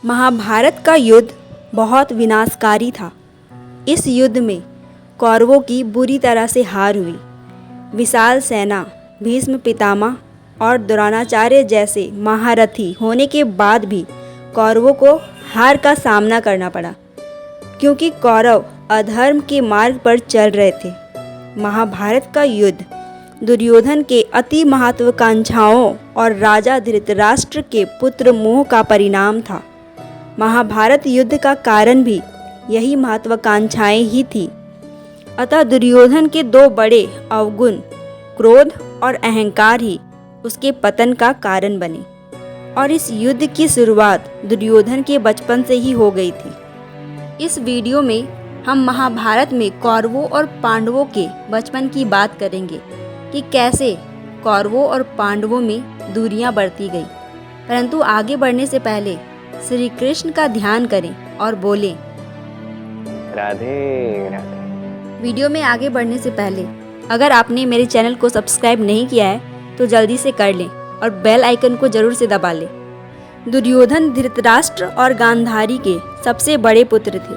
महाभारत का युद्ध बहुत विनाशकारी था। इस युद्ध में कौरवों की बुरी तरह से हार हुई। विशाल सेना, भीष्म पितामह और द्रोणाचार्य जैसे महारथी होने के बाद भी कौरवों को हार का सामना करना पड़ा, क्योंकि कौरव अधर्म के मार्ग पर चल रहे थे। महाभारत का युद्ध दुर्योधन के अति महत्वाकांक्षाओं और राजा धृतराष्ट्र के पुत्र मोह का परिणाम था। महाभारत युद्ध का कारण भी यही महत्वाकांक्षाएं ही थी। अतः दुर्योधन के दो बड़े अवगुण, क्रोध और अहंकार ही उसके पतन का कारण बने। और इस युद्ध की शुरुआत दुर्योधन के बचपन से ही हो गई थी। इस वीडियो में हम महाभारत में कौरवों और पांडवों के बचपन की बात करेंगे कि कैसे कौरवों और पांडवों में दूरियां बढ़ती गई। परंतु आगे बढ़ने से पहले श्री कृष्ण का ध्यान करें और बोलें राधे राधे। वीडियो में आगे बढ़ने से पहले अगर आपने मेरे चैनल को सब्सक्राइब नहीं किया है तो जल्दी से कर लें और बेल आइकन को जरूर से दबा लें। दुर्योधन धृतराष्ट्र और गांधारी के सबसे बड़े पुत्र थे।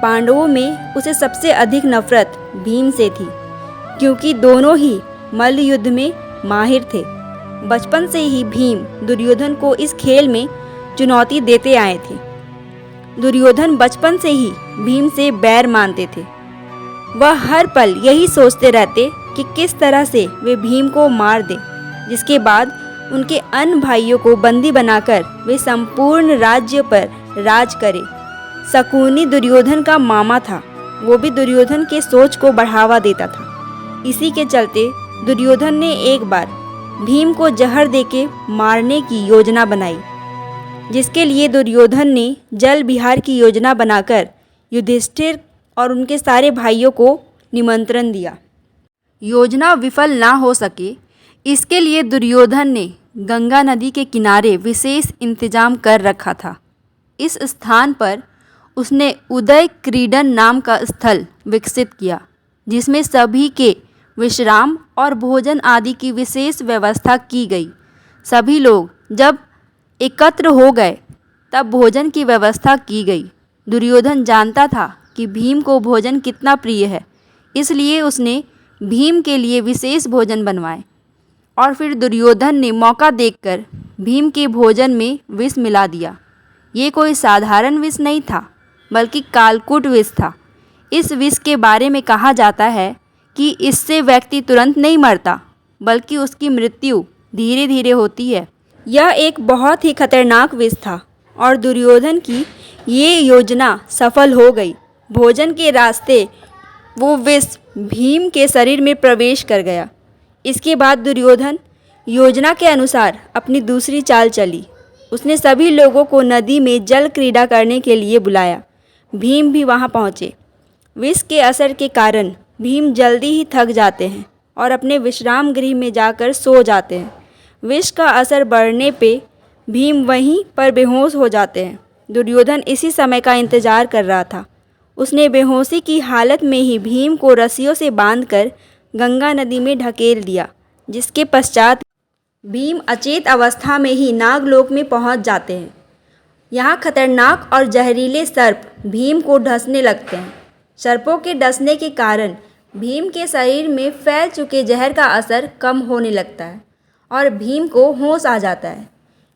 पांडवों में उसे सबसे अधिक नफरत भीम से थी, क्योंकि दोनों ही मल्ल युद्ध में माहिर थे। बचपन से ही भीम दुर्योधन को इस खेल में चुनौती देते आए थे। दुर्योधन बचपन से ही भीम से बैर मानते थे। वह हर पल यही सोचते रहते कि किस तरह से वे भीम को मार दें, जिसके बाद उनके अन्य भाइयों को बंदी बनाकर वे संपूर्ण राज्य पर राज करें। शकुनी दुर्योधन का मामा था। वो भी दुर्योधन के सोच को बढ़ावा देता था। इसी के चलते दुर्योधन ने एक बार भीम को जहर देके मारने की योजना बनाई, जिसके लिए दुर्योधन ने जल विहार की योजना बनाकर युधिष्ठिर और उनके सारे भाइयों को निमंत्रण दिया। योजना विफल ना हो सके, इसके लिए दुर्योधन ने गंगा नदी के किनारे विशेष इंतजाम कर रखा था। इस स्थान पर उसने उदय क्रीडन नाम का स्थल विकसित किया, जिसमें सभी के विश्राम और भोजन आदि की विशेष व्यवस्था की गई। सभी लोग जब एकत्र हो गए तब भोजन की व्यवस्था की गई। दुर्योधन जानता था कि भीम को भोजन कितना प्रिय है, इसलिए उसने भीम के लिए विशेष भोजन बनवाए। और फिर दुर्योधन ने मौका देखकर भीम के भोजन में विष मिला दिया। ये कोई साधारण विष नहीं था, बल्कि कालकूट विष था। इस विष के बारे में कहा जाता है कि इससे व्यक्ति तुरंत नहीं मरता, बल्कि उसकी मृत्यु धीरे धीरे होती है। यह एक बहुत ही खतरनाक विष था और दुर्योधन की ये योजना सफल हो गई। भोजन के रास्ते वो विष भीम के शरीर में प्रवेश कर गया। इसके बाद दुर्योधन योजना के अनुसार अपनी दूसरी चाल चली। उसने सभी लोगों को नदी में जल क्रीड़ा करने के लिए बुलाया। भीम भी वहां पहुंचे। विष के असर के कारण भीम जल्दी ही थक जाते हैं और अपने विश्राम गृह में जाकर सो जाते हैं। विष का असर बढ़ने पे भीम वहीं पर बेहोश हो जाते हैं। दुर्योधन इसी समय का इंतजार कर रहा था। उसने बेहोशी की हालत में ही भीम को रस्सियों से बांधकर गंगा नदी में ढकेल दिया, जिसके पश्चात भीम अचेत अवस्था में ही नागलोक में पहुंच जाते हैं। यहाँ खतरनाक और जहरीले सर्प भीम को डसने लगते हैं। सर्पों के डसने के कारण भीम के शरीर में फैल चुके जहर का असर कम होने लगता है और भीम को होश आ जाता है।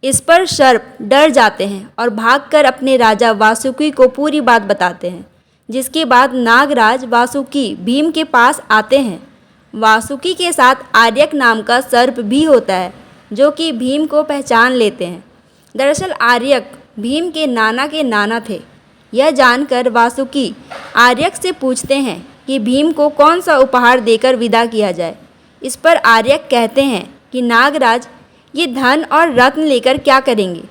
इस पर सर्प डर जाते हैं और भागकर अपने राजा वासुकी को पूरी बात बताते हैं, जिसके बाद नागराज वासुकी भीम के पास आते हैं। वासुकी के साथ आर्यक नाम का सर्प भी होता है, जो कि भीम को पहचान लेते हैं। दरअसल आर्यक भीम के नाना थे। यह जानकर वासुकी आर्यक से पूछते हैं कि भीम को कौन सा उपहार देकर विदा किया जाए। इस पर आर्यक कहते हैं कि नागराज, ये धन और रत्न लेकर क्या करेंगे?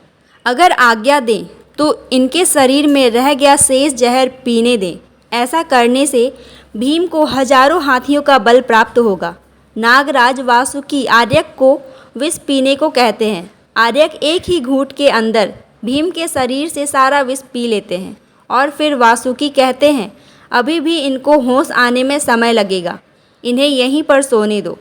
अगर आज्ञा दें तो इनके शरीर में रह गया शेष जहर पीने दें। ऐसा करने से भीम को हजारों हाथियों का बल प्राप्त होगा। नागराज वासुकी आर्यक को विष पीने को कहते हैं। आर्यक एक ही घूंट के अंदर भीम के शरीर से सारा विष पी लेते हैं और फिर वासुकी कहते हैं, अभी भी इनको होश आने में समय लगेगा, इन्हें यहीं पर सोने दो।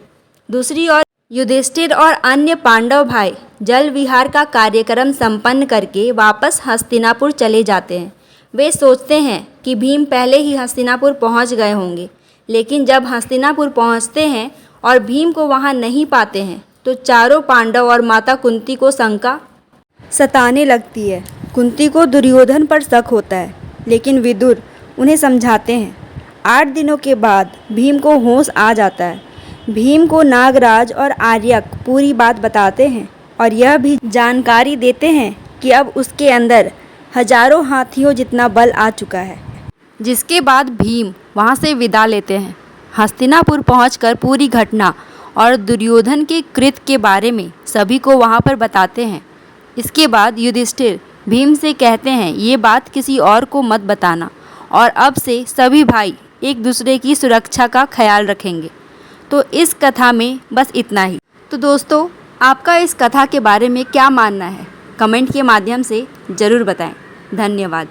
दूसरी ओर युधिष्ठिर और अन्य पांडव भाई जल विहार का कार्यक्रम संपन्न करके वापस हस्तिनापुर चले जाते हैं। वे सोचते हैं कि भीम पहले ही हस्तिनापुर पहुंच गए होंगे, लेकिन जब हस्तिनापुर पहुंचते हैं और भीम को वहां नहीं पाते हैं तो चारों पांडव और माता कुंती को शंका सताने लगती है। कुंती को दुर्योधन पर शक होता है, लेकिन विदुर उन्हें समझाते हैं। 8 दिनों के बाद भीम को होश आ जाता है। भीम को नागराज और आर्यक पूरी बात बताते हैं और यह भी जानकारी देते हैं कि अब उसके अंदर हजारों हाथियों जितना बल आ चुका है। जिसके बाद भीम वहां से विदा लेते हैं। हस्तिनापुर पहुंचकर पूरी घटना और दुर्योधन के कृत्य के बारे में सभी को वहां पर बताते हैं। इसके बाद युधिष्ठिर भीम से कहते हैं ये बात किसी और को मत बताना और अब से सभी भाई एक दूसरे की सुरक्षा का ख्याल रखेंगे। तो इस कथा में बस इतना ही। तो दोस्तों, आपका इस कथा के बारे में क्या मानना है, कमेंट के माध्यम से ज़रूर बताएं। धन्यवाद।